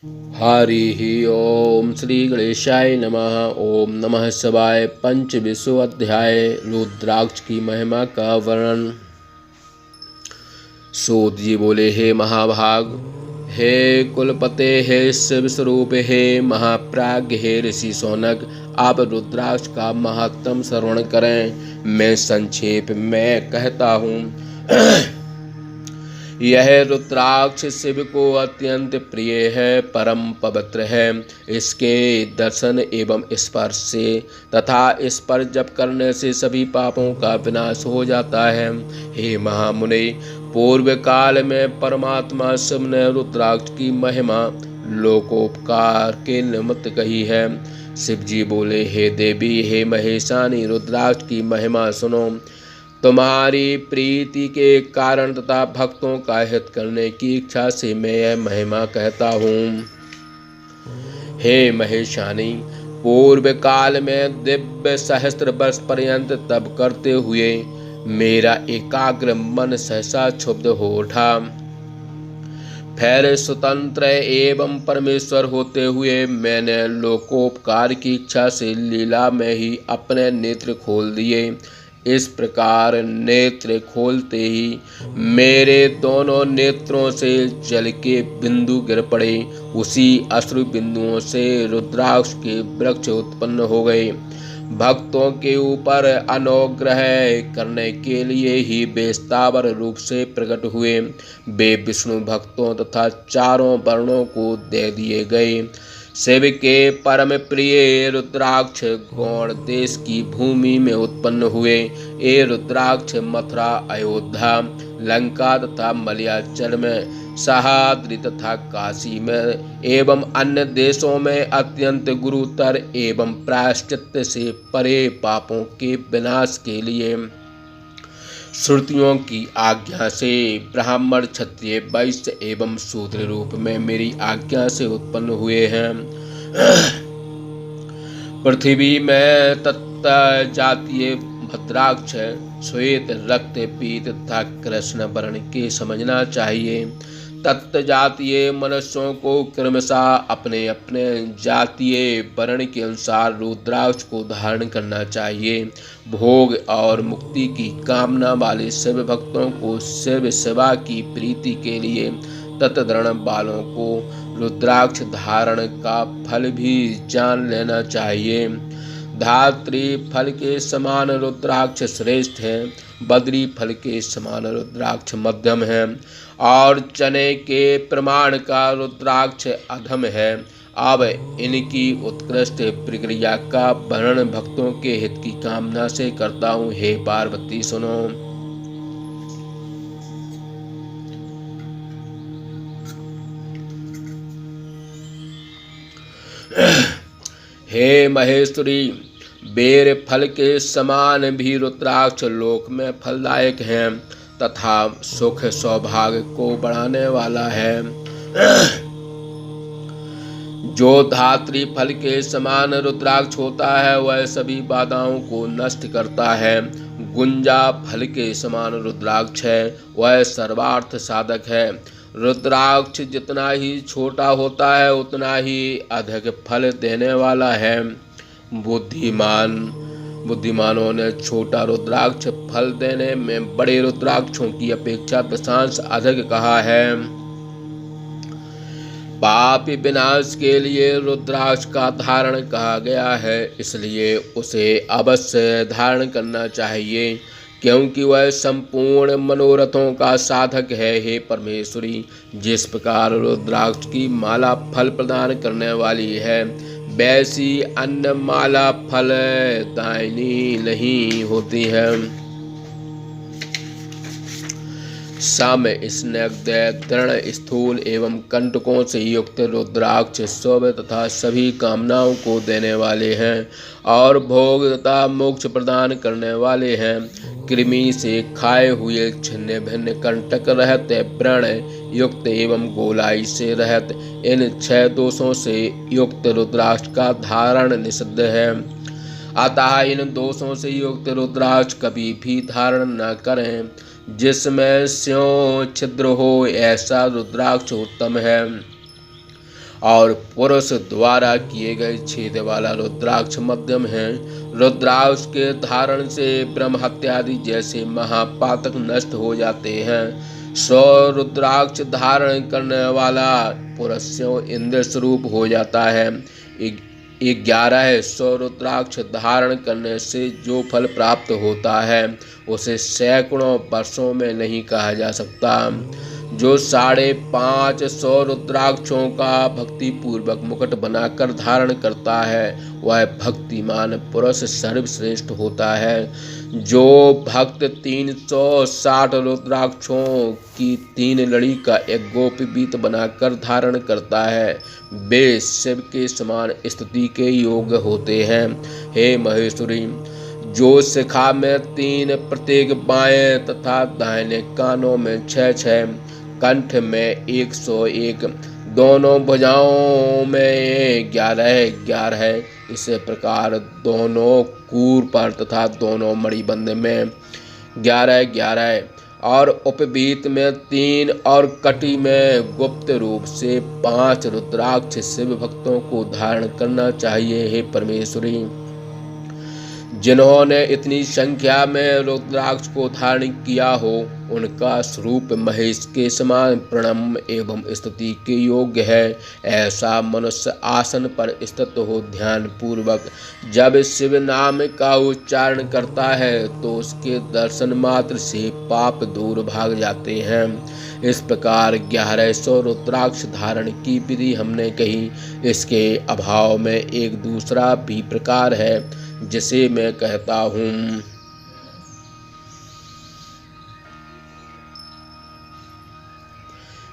हरि ओम श्री गणेशाय नमः। ओम नमः शिवाय। पंचविंशो अध्याय रुद्राक्ष की महिमा का वर्णन। सूत जी बोले, हे महाभाग, हे कुलपते, हे शिव स्वरूप, हे महाप्राज्ञ, हे ऋषि शौनक, आप रुद्राक्ष का महत्तम श्रवण करें। मैं संक्षेप में कहता हूँ। यह रुद्राक्ष शिव को अत्यंत प्रिय है, परम पवित्र है। इसके दर्शन एवं स्पर्श से तथा इस पर जप करने से सभी पापों का विनाश हो जाता है। हे महामुनि, पूर्व काल में परमात्मा शिव ने रुद्राक्ष की महिमा लोकोपकार के निमित्त कही है। शिव जी बोले, हे देवी, हे महेशानी, रुद्राक्ष की महिमा सुनो। तुम्हारी प्रीति के कारण तथा भक्तों का हित करने की इच्छा से मैं यह महिमा कहता हूँ। हे महेशानी, पूर्व काल में दिव्य सहस्त्र वर्ष पर्यंत तप करते हुए मेरा एकाग्र मन सहसा क्षुब्ध हो उठा। फिर स्वतंत्र एवं परमेश्वर होते हुए मैंने लोकोपकार की इच्छा से लीला में ही अपने नेत्र खोल दिए। इस प्रकार नेत्र खोलते ही मेरे दोनों नेत्रों से जल के बिंदु गिर पड़े। उसी अश्रु बिंदुओं से रुद्राक्ष के वृक्ष उत्पन्न हो गए। भक्तों के ऊपर अनुग्रह करने के लिए ही वे स्थावर रूप से प्रकट हुए। वे विष्णु भक्तों तथा चारों वर्णों को दे दिए गए। शिव के परम प्रिय रुद्राक्ष गौड़ देश की भूमि में उत्पन्न हुए। ये रुद्राक्ष मथुरा, अयोध्या, लंका तथा मलयाचल में, सहाद्री तथा काशी में एवं अन्य देशों में अत्यंत गुरुतर एवं प्रायश्चित से परे पापों के विनाश के लिए श्रुतियों की आज्ञा से ब्राह्मण, क्षत्रिय, वैश्य एवं शूद्र रूप में मेरी आज्ञा से उत्पन्न हुए हैं। पृथ्वी में तत्त जातीय भद्राक्ष, श्वेत, रक्त, पीत तथा कृष्ण वर्ण के समझना चाहिए। तत्त जातीय मनुष्यों को क्रमशः अपने अपने जातीय वर्ण के अनुसार रुद्राक्ष को धारण करना चाहिए। भोग और मुक्ति की कामना वाले शिव भक्तों को शिव सेवा की प्रीति के लिए तत्धरण वालों को रुद्राक्ष धारण का फल भी जान लेना चाहिए। धात्री फल के समान रुद्राक्ष श्रेष्ठ है, बद्री फल के समान रुद्राक्ष मध्यम है और चने के प्रमाण का रुद्राक्ष अधम है। अब इनकी उत्कृष्ट प्रक्रिया का वर्णन भक्तों के हित की कामना से करता हूँ। हे पार्वती सुनो। हे महेश्वरी, बेर फल के समान भी रुद्राक्ष लोक में फलदायक है तथा सुख सौभाग्य को बढ़ाने वाला है। जो धात्री फल के समान रुद्राक्ष होता है वह सभी बाधाओं को नष्ट करता है। गुंजा फल के समान रुद्राक्ष है, वह सर्वार्थ साधक है। रुद्राक्ष जितना ही छोटा होता है उतना ही अधिक फल देने वाला है। बुद्धिमानों ने छोटा रुद्राक्ष फल देने में बड़े रुद्राक्षों की अपेक्षा दशांश अधिक कहा है। पाप विनाश के लिए रुद्राक्ष का धारण कहा गया है, इसलिए उसे अवश्य धारण करना चाहिए क्योंकि वह संपूर्ण मनोरथों का साधक है। हे परमेश्वरी, जिस प्रकार रुद्राक्ष की माला फल प्रदान करने वाली है वैसी अन्य माला फल दायिनी नहीं होती है। सम, स्निग्ध, दृढ़, स्थूल एवं कंटकों से युक्त रुद्राक्ष शुभ तथा सभी कामनाओं को देने वाले हैं और भोग तथा मोक्ष प्रदान करने वाले हैं। कृमि से खाए हुए छिन्न भिन्न कंटक रहित, व्रण युक्त एवं गोलाई से रहित इन 6 दोषों से युक्त रुद्राक्ष का धारण निषिद्ध है। अतः इन दोषों से युक्त रुद्राक्ष कभी भी धारण न करें। जिसमें स्यों छिद्र हो ऐसा रुद्राक्ष उत्तम है। और पुरुष द्वारा किए गए छेद वाला रुद्राक्ष मध्यम है। रुद्राक्ष के धारण से ब्रह्म हत्या आदि जैसे महापातक नष्ट हो जाते हैं। 100 रुद्राक्ष धारण करने वाला पुरुष इंद्र स्वरूप हो जाता है। 11 100 रुद्राक्ष धारण करने से जो फल प्राप्त होता है उसे सैकड़ों वर्षों में नहीं कहा जा सकता। जो 550 रुद्राक्षों का भक्ति पूर्वक मुकुट बनाकर धारण करता है वह भक्तिमान पुरुष सर्वश्रेष्ठ होता है। जो भक्त 360 रुद्राक्षों की 3 लड़ी का एक गोपीपीत बनाकर धारण करता है वे शिव के समान स्तुति के योग्य होते हैं। हे महेश्वरी, जो शिखा में 3 प्रत्येक बाएं तथा दाहिने कानों में 6, कंठ में 101, दोनों भुजाओं में 11, इसी प्रकार दोनों कूर पर तथा दोनों मणिबंध में 11 और उपवीत में 3 और कटी में गुप्त रूप से 5 रुद्राक्ष शिव भक्तों को धारण करना चाहिए। हे परमेश्वरी, जिन्होंने इतनी संख्या में रुद्राक्ष को धारण किया हो उनका स्वरूप महेश के समान प्रणम एवं स्तुति के योग्य है। ऐसा मनुष्य आसन पर स्थित हो ध्यान पूर्वक जब शिव नाम का उच्चारण करता है तो उसके दर्शन मात्र से पाप दूर भाग जाते हैं। इस प्रकार 1100 रुद्राक्ष धारण की विधि हमने कही। इसके अभाव में एक दूसरा भी प्रकार है जिसे मैं कहता हूँ।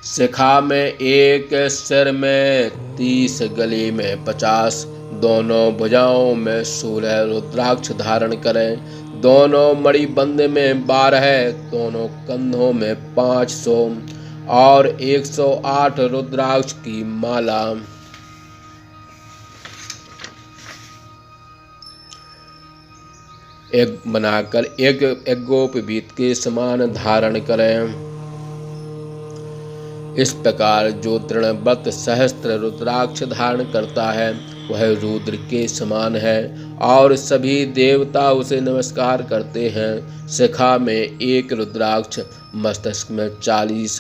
शिखा में 1, सिर में 30, गले में 50, दोनों भुजाओं में 16 रुद्राक्ष धारण करें। दोनों मणिबंध में 12, दोनों कंधों में 500 और 108 रुद्राक्ष की माला एक बनाकर एक गोपीपीत के समान धारण करें। इस प्रकार जो तृणवत सहस्त्र रुद्राक्ष धारण करता है वह रुद्र के समान है और सभी देवता उसे नमस्कार करते हैं। शिखा में 1 रुद्राक्ष, मस्तिष्क में 40,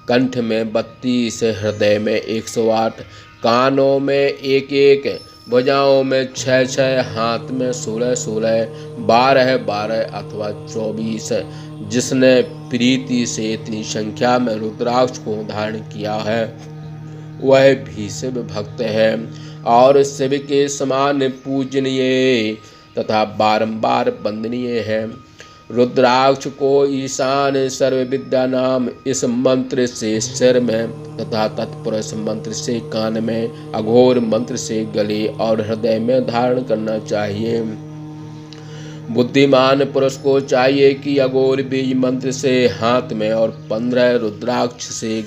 कंठ में 32, हृदय में 108, कानों में 1, भुजाओं में 6, हाथ में 16, 12 अथवा 24। जिसने प्रीति से इतनी संख्या में रुद्राक्ष को धारण किया है वह भी शिव भक्त है और शिव के समान पूजनीय तथा बारंबार वंदनीय है। रुद्राक्ष को ईशान सर्वविद्या नाम इस मंत्र से सिर में तथा तत्पुरुष मंत्र से कान में, अघोर मंत्र से गले और हृदय में धारण करना चाहिए। बुद्धिमान पुरुष को चाहिए कि अघोर बीज मंत्र से हाथ में और 15 रुद्राक्ष से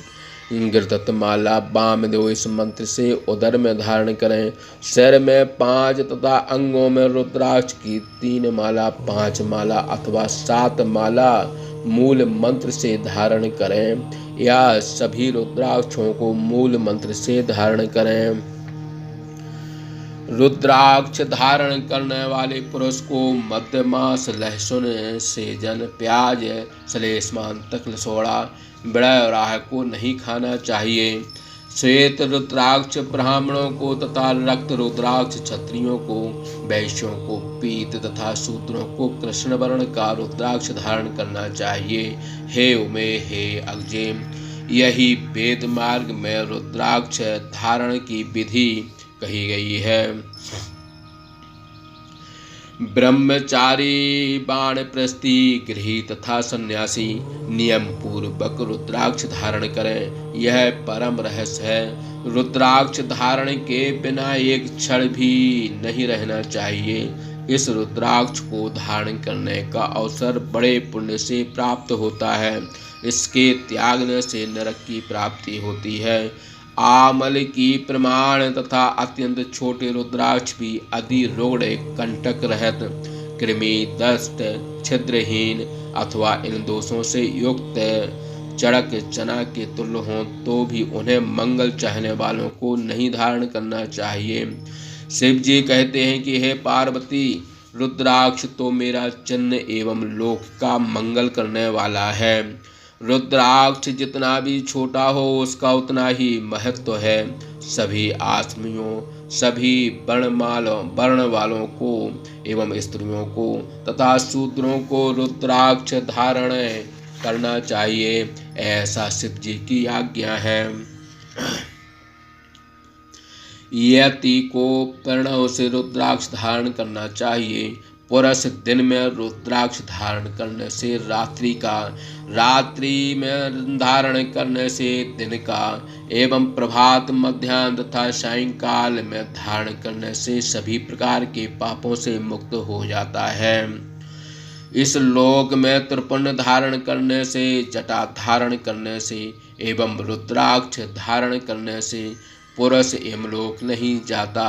गिरधत माला वामदेव इस मंत्र से उदर में धारण करें। सिर में 5 तथा अंगों में रुद्राक्ष की 3 माला, 5 माला अथवा 7 माला मूल मंत्र से धारण करें या सभी रुद्राक्षों को मूल मंत्र से धारण करें। रुद्राक्ष धारण करने वाले पुरुष को मध्य मास लहसुन, सेजन, प्याज, सलेस्मान तक सोड़ा, बिड़य और राह को नहीं खाना चाहिए। श्वेत रुद्राक्ष ब्राह्मणों को तथा रक्त रुद्राक्ष क्षत्रियों को, वैश्यों को पीत तथा शूद्रों को कृष्ण वर्ण का रुद्राक्ष धारण करना चाहिए। हे उमे, हे अग्जे, यही वेद मार्ग में रुद्राक्ष धारण की विधि कही गई है। ब्रह्मचारी, बाणप्रस्थी, गृही तथा सन्यासी नियम पूर्वक रुद्राक्ष धारण करें, यह परम रहस्य है। रुद्राक्ष धारण के बिना एक क्षण भी नहीं रहना चाहिए। इस रुद्राक्ष को धारण करने का अवसर बड़े पुण्य से प्राप्त होता है। इसके त्यागने से नरक की प्राप्ति होती है। आमल की प्रमाण तथा अत्यंत छोटे रुद्राक्ष भी अति रोड़े, कंटक रहित, कृमि, दस्त, छिद्रहीन अथवा इन दोषों से युक्त चढ़क चना के तुल्य हों तो भी उन्हें मंगल चाहने वालों को नहीं धारण करना चाहिए। शिव जी कहते हैं कि हे पार्वती, रुद्राक्ष तो मेरा चिन्ह एवं लोक का मंगल करने वाला है। रुद्राक्ष जितना भी छोटा हो उसका उतना ही महत्व है। सभी आश्रमियों, सभी वर्ण वालों को एवं स्त्रियों को तथा शूद्रों को रुद्राक्ष धारण करना चाहिए, ऐसा शिव जी की आज्ञा है। यति को प्रणव से रुद्राक्ष धारण करना चाहिए। पुरुष दिन में रुद्राक्ष धारण करने से रात्रि का, रात्रि में धारण करने से दिन का एवं प्रभात, मध्याह्न तथा सायंकाल में धारण करने से सभी प्रकार के पापों से मुक्त हो जाता है। इस लोक में त्रिपुंड धारण करने से, जटा धारण करने से एवं रुद्राक्ष धारण करने से पुरुष यमलोक नहीं जाता।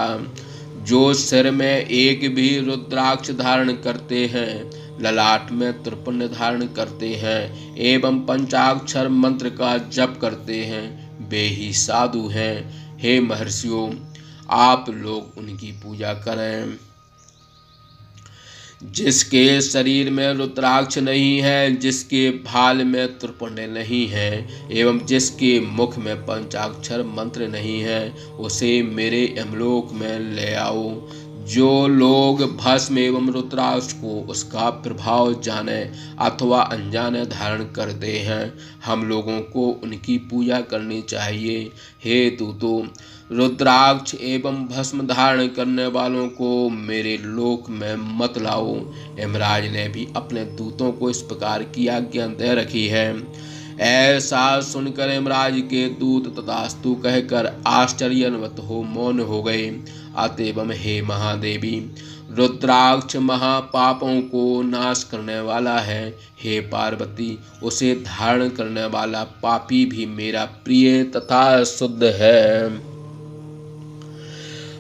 जो सिर में एक भी रुद्राक्ष धारण करते हैं, ललाट में त्रिपुंड धारण करते हैं एवं पंचाक्षर मंत्र का जप करते हैं, वे ही साधु हैं। हे महर्षियों, आप लोग उनकी पूजा करें। जिसके शरीर में रुद्राक्ष नहीं है, जिसके भाल में त्रिपुंड नहीं है एवं जिसके मुख में पंचाक्षर मंत्र नहीं है, उसे मेरे यमलोक में ले आओ। जो लोग भस्म एवं रुद्राक्ष को उसका प्रभाव जाने अथवा अनजाने धारण करते हैं, हम लोगों को उनकी पूजा करनी चाहिए। हे दूतों, रुद्राक्ष एवं भस्म धारण करने वालों को मेरे लोक में मत लाओ। यमराज ने भी अपने दूतों को इस प्रकार की आज्ञा दे रखी है। ऐसा सुनकर यमराज के दूत तथास्तु कहकर आश्चर्यान्वित हो मौन हो गए। अतएव हे महादेवी, रुद्राक्ष महापापों को नाश करने वाला है। हे पार्वती, उसे धारण करने वाला पापी भी मेरा प्रिय तथा शुद्ध है।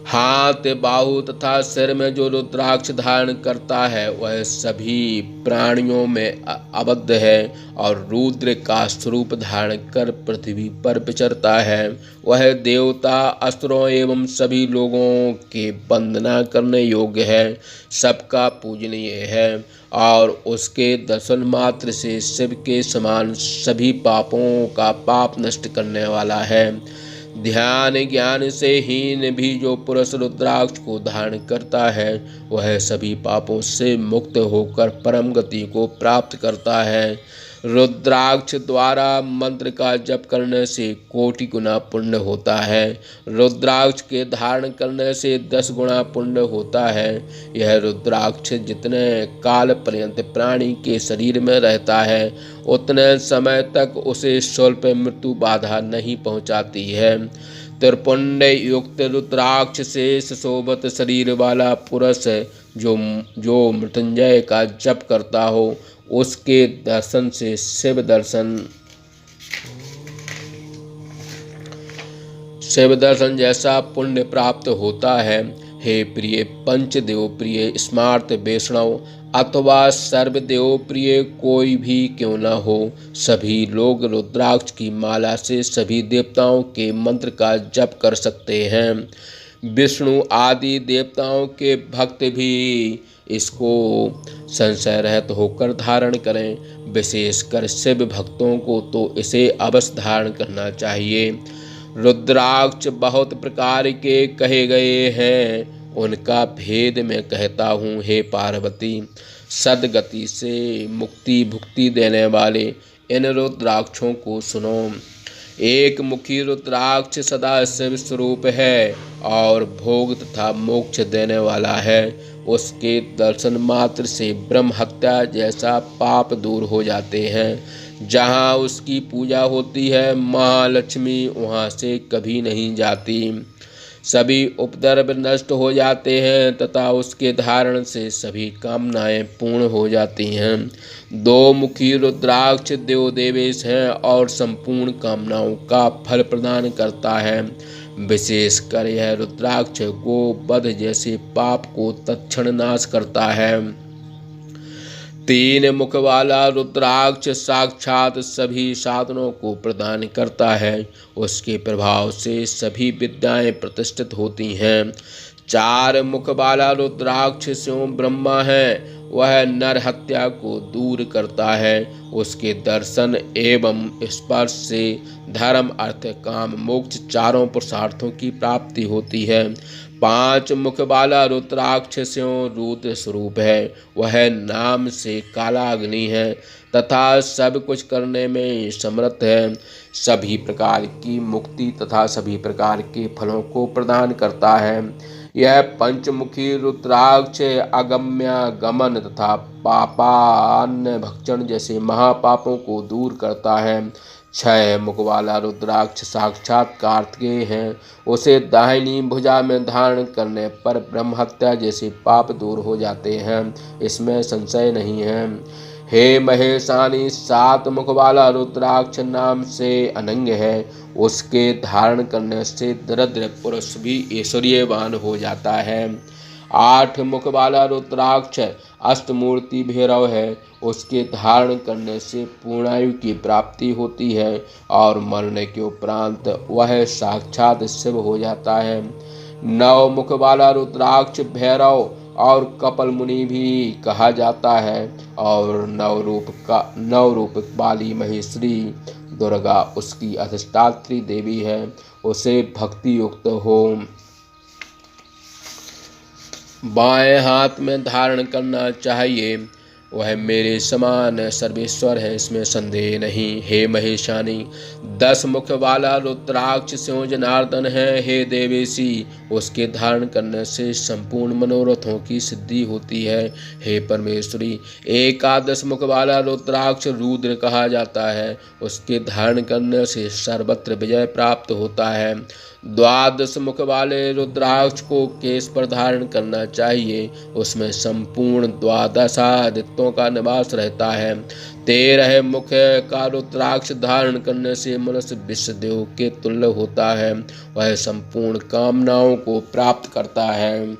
हाथ, बाहु तथा सिर में जो रुद्राक्ष धारण करता है वह सभी प्राणियों में आबद्ध है और रुद्र का स्वरूप धारण कर पृथ्वी पर विचरता है। वह देवता, असुरों एवं सभी लोगों के वंदना करने योग्य है, सबका पूजनीय है और उसके दर्शन मात्र से शिव के समान सभी पापों का पाप नष्ट करने वाला है। ध्यान ज्ञान से हीन भी जो पुरुष रुद्राक्ष को धारण करता है वह सभी पापों से मुक्त होकर परम गति को प्राप्त करता है। रुद्राक्ष द्वारा मंत्र का जप करने से कोटि गुना पुण्य होता है। रुद्राक्ष के धारण करने से 10 गुना पुण्य होता है। यह रुद्राक्ष जितने काल पर्यंत प्राणी के शरीर में रहता है उतने समय तक उसे स्वल्प मृत्यु बाधा नहीं पहुंचाती है। त्रिपुंड युक्त रुद्राक्ष से सुशोभित शरीर वाला पुरुष जो मृत्युंजय का जप करता हो उसके दर्शन से शिव दर्शन जैसा पुण्य प्राप्त होता है। हे प्रिय, पंचदेव प्रिय, स्मार्त वैष्णव अथवा सर्वदेव प्रिय कोई भी क्यों न हो, सभी लोग रुद्राक्ष की माला से सभी देवताओं के मंत्र का जप कर सकते हैं। विष्णु आदि देवताओं के भक्त भी इसको संशय रहित होकर धारण करें। विशेषकर शिव भक्तों को तो इसे अवश्य धारण करना चाहिए। रुद्राक्ष बहुत प्रकार के कहे गए हैं, उनका भेद मैं कहता हूँ। हे पार्वती, सद्गति से मुक्ति भुक्ति देने वाले इन रुद्राक्षों को सुनो। एक मुखी रुद्राक्ष सदा शिव स्वरूप है और भोग तथा मोक्ष देने वाला है। उसके दर्शन मात्र से ब्रह्म हत्या जैसा पाप दूर हो जाते हैं। जहाँ उसकी पूजा होती है महालक्ष्मी वहाँ से कभी नहीं जाती। सभी उपद्रव नष्ट हो जाते हैं तथा उसके धारण से सभी कामनाएं पूर्ण हो जाती हैं। 2 मुखी रुद्राक्ष देव देवेश हैं और संपूर्ण कामनाओं का फल प्रदान करता है। विशेषकर यह रुद्राक्ष गो वध जैसे पाप को तत्क्षण नाश करता है। तीन मुख वाला रुद्राक्ष साक्षात सभी साधनों को प्रदान करता है। उसके प्रभाव से सभी विद्याएं प्रतिष्ठित होती हैं। चार मुख वाला रुद्राक्ष स्वयं ब्रह्मा है। वह नर हत्या को दूर करता है। उसके दर्शन एवं स्पर्श से धर्म अर्थ काम मोक्ष चारों पुरुषार्थों की प्राप्ति होती है। पांच मुख वाला रुद्राक्ष स्वयं रुद्र स्वरूप है। वह नाम से काला अग्नि है तथा सब कुछ करने में समर्थ है। सभी प्रकार की मुक्ति तथा सभी प्रकार के फलों को प्रदान करता है। यह पंचमुखी रुद्राक्ष अगम्य गमन तथा पापान भक्षण जैसे महापापों को दूर करता है। छह मुख वाला रुद्राक्ष साक्षात कार्तिकेय है। उसे दाहिनी भुजा में धारण करने पर ब्रह्महत्या जैसे पाप दूर हो जाते हैं, इसमें संशय नहीं है। हे महेशानी, सात मुख वाला रुद्राक्ष नाम से अनंग है। उसके धारण करने से दरिद्र पुरुष भी ऐश्वर्यवान हो जाता है। आठ मुख वाला रुद्राक्ष अष्टमूर्ति भैरव है। उसके धारण करने से पूर्णायु की प्राप्ति होती है और मरने के उपरांत वह साक्षात शिव हो जाता है। नौ मुख वाला रुद्राक्ष भैरव और कपिल मुनि भी कहा जाता है और नव रूप वाली महेश्वरी दुर्गा उसकी अधिष्ठात्री देवी है। उसे भक्ति युक्त हो बाएं हाथ में धारण करना चाहिए। वह मेरे समान सर्वेश्वर है, इसमें संदेह नहीं। हे महेशानी, 10 मुख वाला रुद्राक्ष स्वयं जनार्दन है। हे देवेशी, उसके धारण करने से संपूर्ण मनोरथों की सिद्धि होती है। हे परमेश्वरी, 11 मुख वाला रुद्राक्ष रुद्र कहा जाता है। उसके धारण करने से सर्वत्र विजय प्राप्त होता है। 12 मुख वाले रुद्राक्ष को केश पर धारण करना चाहिए। उसमें संपूर्ण 12 आदित्यों का निवास रहता है। 13 मुख का रुद्राक्ष धारण करने से मनुष्य विश्वदेव के तुल्य होता है। वह संपूर्ण कामनाओं को प्राप्त करता है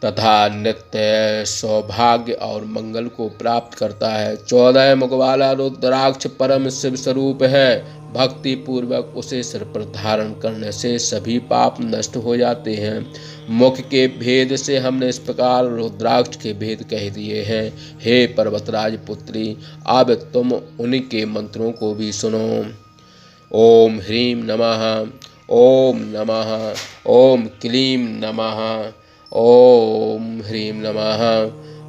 तथा नित्य सौभाग्य और मंगल को प्राप्त करता है। 14 मुख वाला रुद्राक्ष परम शिव स्वरूप है। भक्ति पूर्वक उसे सिर पर धारण करने से सभी पाप नष्ट हो जाते हैं। मुख के भेद से हमने इस प्रकार रुद्राक्ष के भेद कह दिए हैं। हे पर्वतराज पुत्री, अब तुम उनके मंत्रों को भी सुनो। ओम ह्रीं नमः, ओम नमः, ओम क्लीं नमः, ओम ह्रीं नमः,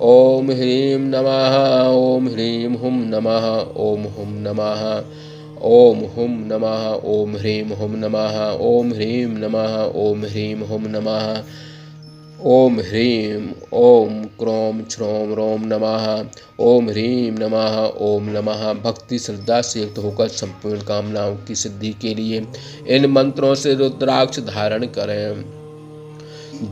ओम ह्रीं नमः, ओम ह्रीं हुं नमः, ओम हुं नमः, ओम हुं नमः, ओम ह्रीं हुं नमः, ओम ह्रीं नमः, ओम ह्रीं हुं नमः, ओम ह्रीं ओम क्रोम छ्रोम रोम नमः, ओम ह्रीं नमः, ओम नमः। भक्ति श्रद्धा से युक्त होकर संपूर्ण कामनाओं की सिद्धि के लिए इन मंत्रों से रुद्राक्ष धारण करें।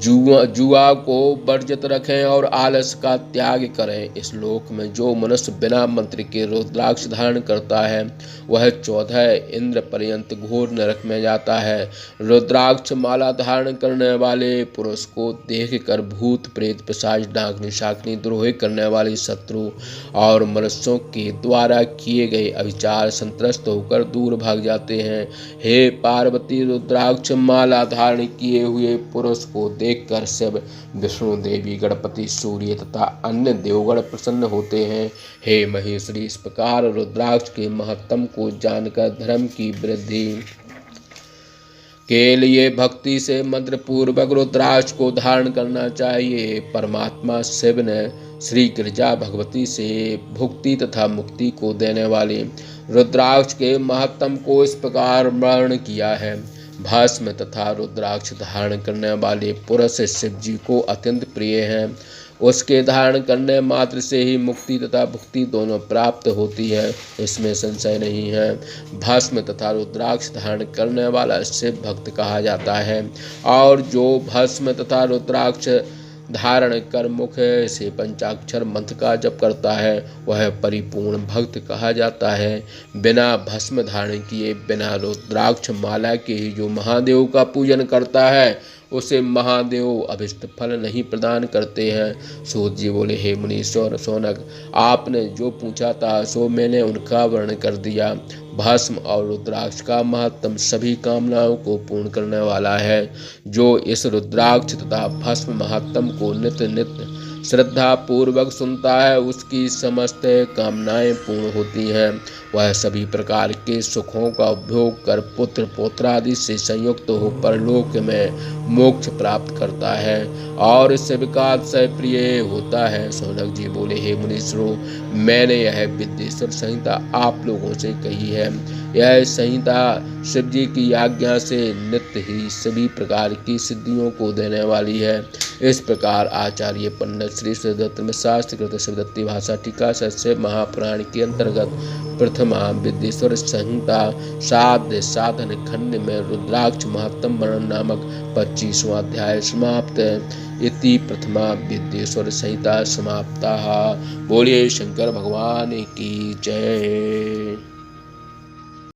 जुआ को वर्जित रखें और आलस का त्याग करें। इस लोक में जो मनुष्य बिना मंत्र के रुद्राक्ष धारण करता है वह 14 इंद्र पर्यंत घोर नरक में जाता है। रुद्राक्ष माला धारण करने वाले पुरुष को देखकर भूत प्रेत पिशाच डाकनी शाकनी द्रोही करने वाले शत्रु और मनुष्यों के द्वारा किए गए अविचार संत्रस्त होकर दूर भाग जाते हैं। हे पार्वती, रुद्राक्ष माला धारण किए हुए पुरुष को देखकर शिव, विष्णु, देवी, गणपति, सूर्य तथा अन्य देवगण प्रसन्न होते हैं। हे महेश्वरी, इस प्रकार रुद्राक्ष के महत्तम को जानकर धर्म की वृद्धि के लिए भक्ति से मंत्र पूर्वक रुद्राक्ष को धारण करना चाहिए। परमात्मा शिव ने श्री गिरिजा भगवती से भुक्ति तथा मुक्ति को देने वाले रुद्राक्ष के महत्तम को इस प्रकार वर्णन किया है। भस्म तथा रुद्राक्ष धारण करने वाले पुरुष शिव जी को अत्यंत प्रिय हैं। उसके धारण करने मात्र से ही मुक्ति तथा भुक्ति दोनों प्राप्त होती है, इसमें संशय नहीं है। भस्म तथा रुद्राक्ष धारण करने वाला शिव भक्त कहा जाता है और जो भस्म तथा रुद्राक्ष धारण कर मुख से पंचाक्षर मंत्र का जप करता है वह परिपूर्ण भक्त कहा जाता है। बिना भस्म धारण किए, बिना रुद्राक्ष माला के ही जो महादेव का पूजन करता है उसे महादेव अभिष्ट फल नहीं प्रदान करते हैं। सूत जी बोले, हे मुनीश्वर शौनक, आपने जो पूछा था सो मैंने उनका वर्णन कर दिया। भस्म और रुद्राक्ष का महत्तम सभी कामनाओं को पूर्ण करने वाला है। जो इस रुद्राक्ष तथा भस्म महत्तम को नित्य नित्य श्रद्धा पूर्वक सुनता है उसकी समस्त कामनाएं पूर्ण होती हैं। वह सभी प्रकार के सुखों का उपभोग कर पुत्र पौत्रादि से संयुक्त हो परलोक में मोक्ष प्राप्त करता है और इससे विकास से प्रिय होता है। शौनक जी बोले, हे मुनीश्वरों, मैंने यह विद्येश्वर संहिता आप लोगों से कही है। यह संहिता शिव जी की आज्ञा से नित्य ही सभी प्रकार की सिद्धियों को देने वाली है। इस प्रकार आचार्य पंडित श्री शिवदत्त में शास्त्रकृत शिवदत्ती भाषा टीका से महापुराण के अंतर्गत प्रथमा विद्येश्वर संहिता साध्य साधन खंड में रुद्राक्ष महत्तम वर्णन नामक 25वां अध्याय समाप्त। इति प्रथमा विद्येश्वर संहिता समाप्ता। बोलिए शंकर भगवान की जय।